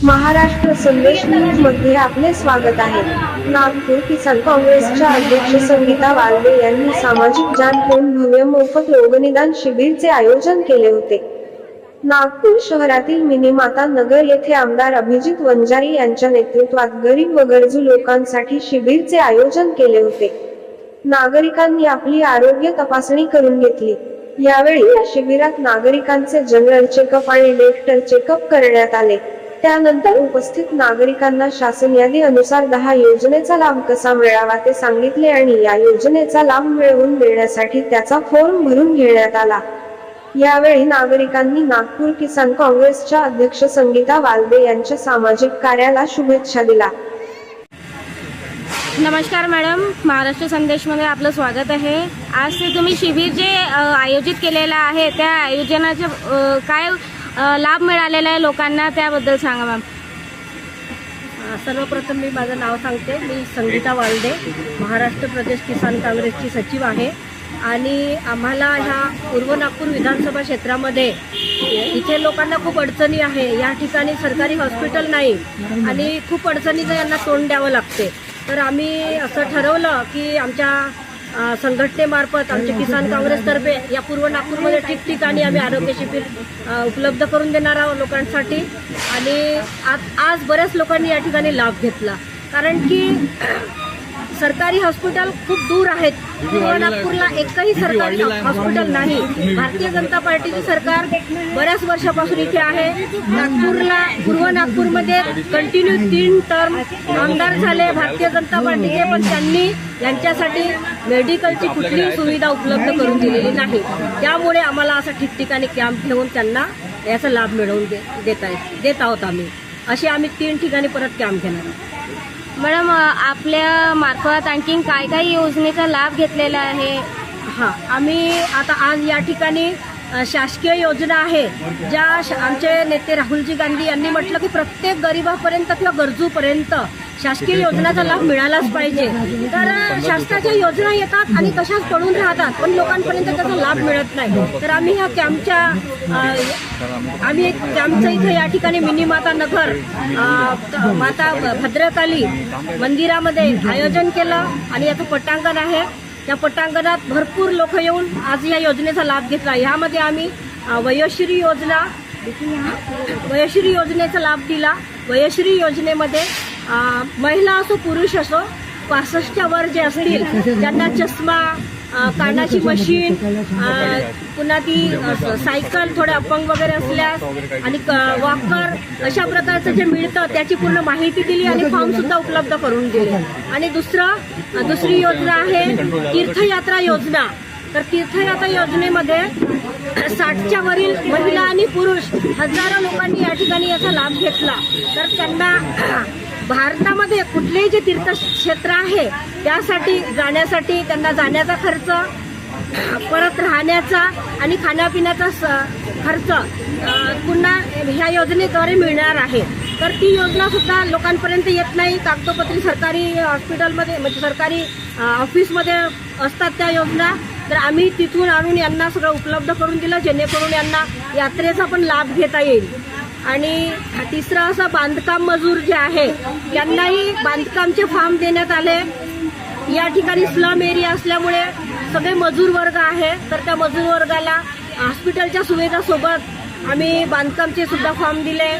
महाराष्ट्र संदेश न्यूज मध्ये आपले स्वागत आहे। नागपूर किसान काँग्रेसच्या अध्यक्ष संगीता वाल्दे यांनी सामाजिक जाण ठेवून भव्य मोफत रोगनिदान शिबिरचे आयोजन केले होते। नागपूर शहरातील मिनीमाता नगर येथे आमदार अभिजित वंजारी यांच्या नेतृत्वात गरीब व गरजू लोकांसाठी शिबिरचे आयोजन केले होते। नागरिकांनी आपली आरोग्य तपासणी करून घेतली। यावेळी या शिबिरात नागरिकांचे जनरल चेकअप आणि डेंटल चेकअप करण्यात आले। त्यानंतर उपस्थित नागरिकांना शासन यादी अनुसार 10 योजनेचा लाभ कसा मिळावा ते सांगितले आणि या योजनेचा लाभ मिळवून देण्यासाठी त्याचा फॉर्म भरून घेण्यात आला। यावेळी नागरिकांनी नागपूर किसान काँग्रेसच्या अध्यक्ष संगीता वाल्दे यांच्या सामाजिक कार्याला शुभेच्छा दिल्या। नमस्कार मॅडम, महाराष्ट्र संदेशमध्ये आपलं स्वागत आहे। आज ते तुम्ही शिबिर जे आयोजित केलेलं आहे त्या आयोजनाचे काय लाभ मिळालेला आहे लोकांना त्याबद्दल सांगा मॅम। सर्वप्रथम मी माझं नाव सांगते। मी संगीता वाल्दे, महाराष्ट्र प्रदेश किसान काँग्रेसची सचिव आहे आणि आम्हाला ह्या पूर्व नागपूर विधानसभा क्षेत्रामध्ये इथे लोकांना खूप अडचणी आहे। या ठिकाणी सरकारी हॉस्पिटल नाही आणि खूप अडचणीचं यांना तोंड द्यावं लागते। तर आम्ही असं ठरवलं की आमच्या संघटनेमार्फत आमच्या किसान काँग्रेसतर्फे या पूर्व नागपूरमध्ये ठिकठिकाणी आम्ही आरोग्य शिबिर उपलब्ध करून देणार आहोत लोकांसाठी। आणि आज बऱ्याच लोकांनी या ठिकाणी लाभ घेतला, कारण की सरकारी हॉस्पिटल खूप दूर आहेत। पूर्व नागपूरला एकही सरकारी हॉस्पिटल नाही। भारतीय जनता पार्टीची सरकार बऱ्याच वर्षापासून इथे आहे। नागपूरला पूर्व नागपूरमध्ये कंटिन्यू 3 टर्म आमदार झाले भारतीय जनता पार्टीचे, पण त्यांनी यांच्यासाठी मेडिकलची कुठलीही सुविधा उपलब्ध करून दिलेली नाही। त्यामुळे आम्हाला असं ठिकठिकाणी कॅम्प ठेवून त्यांना याचा लाभ मिळवून देत आहोत आम्ही। असे आम्ही 3 ठिकाणी परत कॅम्प घेणार आहोत। मॅडम, आपल्या मार्फत आणखीन काय काय योजनेचा लाभ घेतलेला आहे? आम्ही आता आज या ठिकाणी शासकीय योजना आहे ज्या आमचे नेते राहुलजी गांधी यांनी म्हटलं की प्रत्येक गरीबापर्यंत किंवा गरजूपर्यंत शासकीय योजनाचा लाभ मिळालाच पाहिजे। तर शासनाच्या योजना येतात आणि तशाच पडून राहतात, पण लोकांपर्यंत त्याचा लाभ मिळत नाही। तर आम्ही ह्या कॅम्पचं इथे या ठिकाणी मिनीमाता नगर माता भद्रकाली मंदिरामध्ये आयोजन केलं आणि याचं पटांगण आहे। त्या पटांगणात भरपूर लोक येऊन आज या योजनेचा लाभ घेतला। यामध्ये आम्ही वयोश्री योजनेचा लाभ दिला। वयोश्री योजनेमध्ये महिला असो पुरुष असो 65च्या वर जे असतील त्यांना चष्मा, कानाची मशीन, पुन्हा ती सायकल, थोडे अपंग वगैरे असल्यास आणि वॉकर अशा प्रकारचं जे मिळतं त्याची पूर्ण माहिती दिली आणि फॉर्म सुद्धा उपलब्ध करून दिले। आणि दुसरी योजना आहे तीर्थयात्रा योजना। तर तीर्थयात्रा योजनेमध्ये 60च्या वरील महिला आणि पुरुष हजारो लोकांनी या ठिकाणी याचा लाभ घेतला। तर त्यांना भारतामध्ये कुठलेही जे तीर्थक्षेत्र आहे त्यासाठी जाण्यासाठी त्यांना जाण्याचा खर्च, परत राहण्याचा आणि खाण्यापिण्याचा खर्च पुन्हा ह्या योजनेद्वारे मिळणार आहे। तर ती योजना सुद्धा लोकांपर्यंत येत नाही। कागदोपत्री सरकारी हॉस्पिटलमध्ये म्हणजे सरकारी ऑफिसमध्ये असतात त्या योजना। तर आम्ही तिथून आणून यांना सगळं उपलब्ध करून दिलं जेणेकरून यांना यात्रेचा पण लाभ घेता येईल। आणि तिसरं असं बांधकाम मजूर जे आहे त्यांनाही बांधकामचे फॉर्म देण्यात आले। या ठिकाणी स्लम एरिया असल्यामुळे सगळे मजूर वर्ग आहे, तर त्या मजूर वर्गाला हॉस्पिटलच्या सुविधासोबत आम्ही बांधकामचे सुद्धा फॉर्म दिले।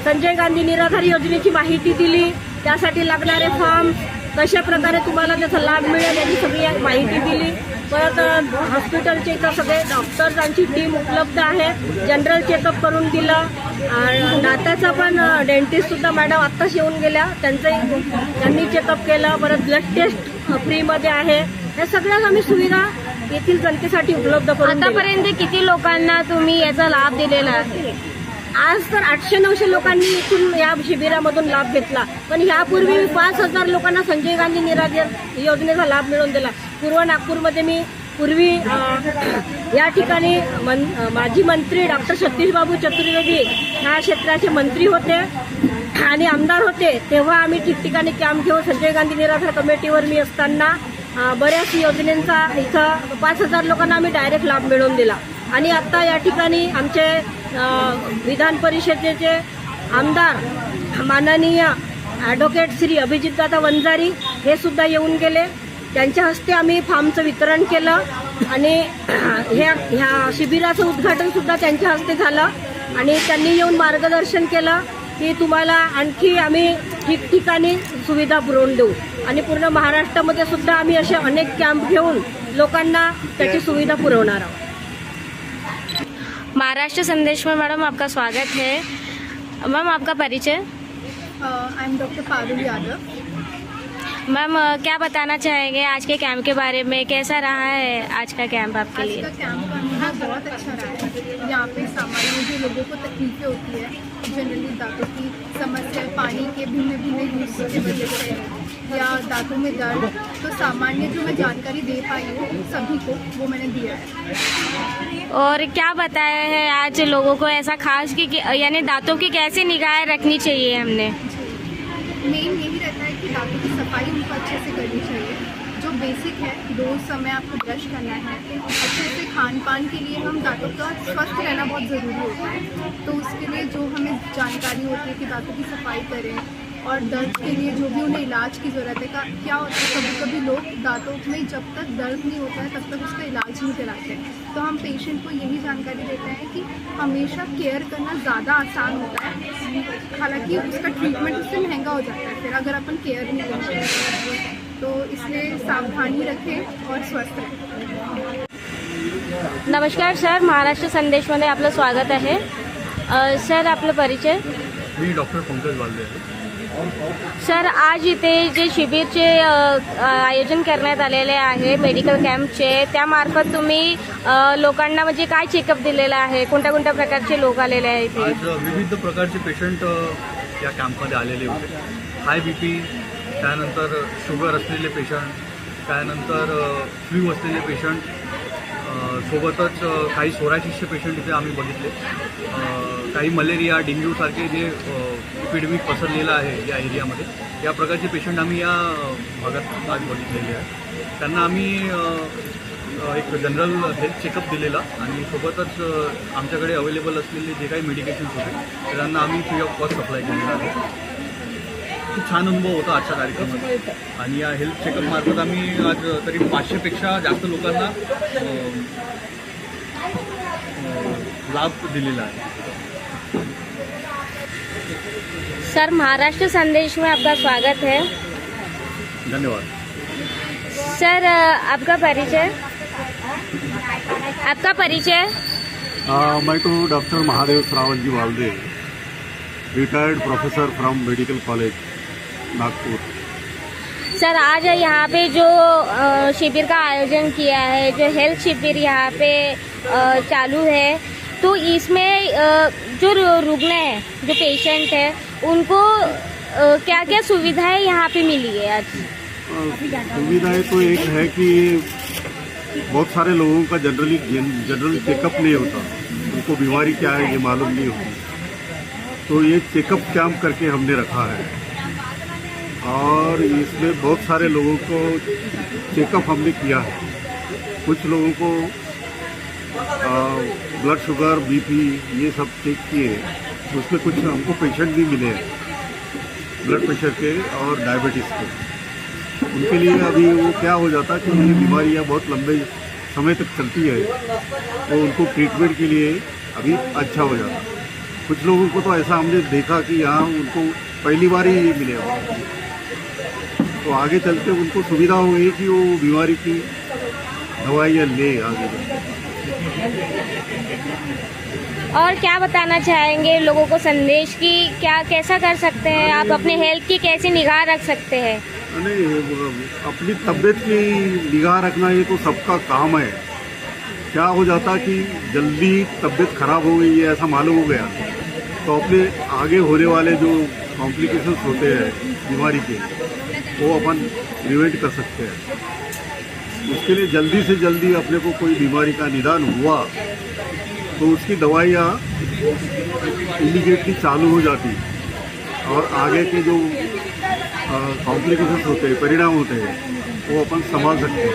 संजय गांधी निराधार योजनेची माहिती दिली, त्यासाठी लागणारे फॉर्म कशा प्रकारे तुम्हाला त्याचा लाभ मिळेल याची सगळी माहिती दिली। परत हॉस्पिटलचे इथं सगळे डॉक्टर्सांची टीम उपलब्ध आहे, जनरल चेकअप करून दिलं। दाताचा पण डेंटिस्ट सुद्धा मॅडम आत्ताच येऊन गेल्या, त्यांनी चेकअप केलं। परत ब्लड टेस्ट फ्रीमध्ये आहे। या सगळ्याच आम्ही सुविधा येथील जनतेसाठी उपलब्ध करून आतापर्यंत किती लोकांना तुम्ही याचा लाभ दिलेला आहे? आज तर 800-900 लोकांनी इथून या शिबिरामधून लाभ घेतला, पण यापूर्वी 5000 लोकांना संजय गांधी निराधार योजनेचा लाभ मिळवून दिला। पूर्व नागपूरमध्ये मी पूर्वी या ठिकाणी माजी मंत्री डॉक्टर सतीशबाबू चतुर्वेदी ह्या क्षेत्राचे मंत्री होते आणि आमदार होते, तेव्हा आम्ही ठिकठिकाणी कॅम्प घेऊन संजय गांधी निराधार कमिटीवर मी असताना बऱ्याच योजनेचा इथं 5000 लोकांना आम्ही डायरेक्ट लाभ मिळवून दिला। आणि आता या ठिकाणी आमचे विधान परिषदेचे आमदार माननीय ॲडव्होकेट श्री अभिजितदादा वंजारी हे सुद्धा येऊन गेले. त्यांच्या हस्ते आम्ही फॉर्मचं वितरण केलं आणि ह्या शिबिराचं उद्घाटन सुद्धा त्यांच्या हस्ते झालं आणि त्यांनी येऊन मार्गदर्शन केलं की तुम्हाला आणखी आम्ही ठिकठिकाणी सुविधा पुरवून देऊ आणि पूर्ण महाराष्ट्रामध्ये सुद्धा आम्ही असे अनेक कॅम्प घेऊन लोकांना त्याची सुविधा पुरवणार आहोत. महाराष्ट्र संदेश में मैडम आपका स्वागत है. मैम आपका परिचय. I am doctor Parul Yadav. Ma'am क्या बताना चाहेंगे आज के कैंप के बारे में, कैसा रहा है आज का कैंप आपके आज लिए? का कैंप का अनुभव बहुत अच्छा रहा है. यहाँ पे सामान्य जो लोगों को तकलीफें होती है, जनरली दांतों की समस्या, पानी के भिन्न भिन्न यूज की वजह से या दांतों में दर्द, तो सामान्य जो मैं जानकारी दे पाई हूँ सभी को वो मैंने दिया है. और क्या बताया है आज लोगों को ऐसा खास कि यानी दांतों की कैसे निगाह रखनी चाहिए हमने? मेन यही रहता है कि दांतों की सफाई उनको अच्छे से करनी चाहिए. जो बेसिक है, रोज समय आपको ब्रश करना है. अच्छे से खान पान के लिए हम दांतों का स्वस्थ रहना बहुत ज़रूरी होता है, तो उसके लिए जो हमें जानकारी होती है कि दांतों की सफाई करें. और दर्द के लिए जो भी उन्हें इलाज की ज़रूरत है, क्या होता है कभी कभी लोग दांतों में जब तक दर्द नहीं होता है तब तक उसका इलाज नहीं कराते. तो हम पेशेंट को यही जानकारी देते हैं कि हमेशा केयर करना ज़्यादा आसान होता है. हालांकि उसका ट्रीटमेंट उससे महंगा हो जाता है फिर अगर अपन केयर नहीं करते. तो इसलिए सावधानी रखें और स्वस्थ रहें. नमस्कार सर, महाराष्ट्र संदेशमध्ये आपलं स्वागत आहे. सर आपलं परिचय. मी डॉक्टर पंकज वाल्दे आहे. सर आज इथे जे शिबिरचे आयोजन करण्यात आलेले आहे मेडिकल कॅम्पचे, त्यामार्फत तुम्ही लोकांना म्हणजे काय चेकअप दिलेलं आहे, कोणत्या कोणत्या प्रकारचे लोक आलेले आहेत इथे? आज विविध प्रकारचे पेशंट या कॅम्पमध्ये आलेले होते. हाय BP, त्यानंतर शुगर असलेले पेशंट, त्यानंतर फ्लू असलेले पेशंट, सोबतच काही सोरायसिसचे पेशंट इथे आम्ही बघितले. काही मलेरिया, डेंग्यूसारखे जे एपिडेमिक पसरलेलं आहे या एरियामध्ये, या प्रकारचे पेशंट आम्ही या भागात आज बघितलेले आहे. त्यांना आम्ही एक जनरल हेल्थ चेकअप दिलेला आणि सोबतच आमच्याकडे अवेलेबल असलेले जे काही मेडिकेशन्स होते ते त्यांना आम्ही फ्री ऑफ कॉस्ट सप्लाय केलेला आहे. खूप छान अनुभव होता आजच्या कार्यक्रमामध्ये आणि या हेल्थ चेकअप मार्फत आम्ही आज तरी 500पेक्षा जास्त लोकांना लाभ दिलेला आहे. सर महाराष्ट्र संदेश में आपका स्वागत है. धन्यवाद. सर आपका परिचय. आपका परिचय. मैं तो doctor Mahadev Shravan ji Walde, retired professor from medical college Nagpur. Sir आज यहाँ पे जो शिविर का आयोजन किया है, जो हेल्थ शिविर यहाँ पे चालू है, तो इसमें जो रुग्ण है, जो पेशेंट है, उनको क्या क्या सुविधाएं यहाँ पे मिली है आज? सुविधाएं तो एक है कि बहुत सारे लोगों का जनरल चेकअप नहीं होता, उनको बीमारी क्या है ये मालूम नहीं होती. तो ये चेकअप कैंप करके हमने रखा है और इसमें बहुत सारे लोगों को चेकअप हमने किया है. कुछ लोगों को ब्लड शुगर, BP ये सब चेक किए. उसमें कुछ हमको पेशेंट भी मिले हैं ब्लड प्रेशर के और डायबिटीज़ के. उनके लिए अभी वो क्या हो जाता है कि उनकी बीमारियाँ बहुत लंबे समय तक चलती है, तो उनको ट्रीटमेंट के लिए अभी अच्छा हो जाता है. कुछ लोगों को तो ऐसा हमने देखा कि यहाँ उनको पहली बार ही मिले हो, तो आगे चलते उनको सुविधा होगी कि वो बीमारी की दवाइयाँ ले आगे. और क्या बताना चाहेंगे लोगों को संदेश की, क्या कैसा कर सकते हैं आप, अपने हेल्थ की कैसे निगाह रख सकते हैं? नहीं, अपनी तबीयत की निगाह रखना ये तो सबका काम है. क्या हो जाता कि जल्दी तबीयत खराब हो गई है ऐसा मालूम हो गया तो अपने आगे होने वाले जो कॉम्प्लिकेशंस होते हैं बीमारी के, वो अपन प्रिवेंट कर सकते हैं. उसके लिए जल्दी से जल्दी अपने को कोई बीमारी का निदान हुआ तो उसकी दवाइयाँ इमीडिएटली चालू हो जाती और आगे के जो कॉम्प्लिकेशंस होते हैं, परिणाम होते हैं, वो अपन संभाल सकते हैं.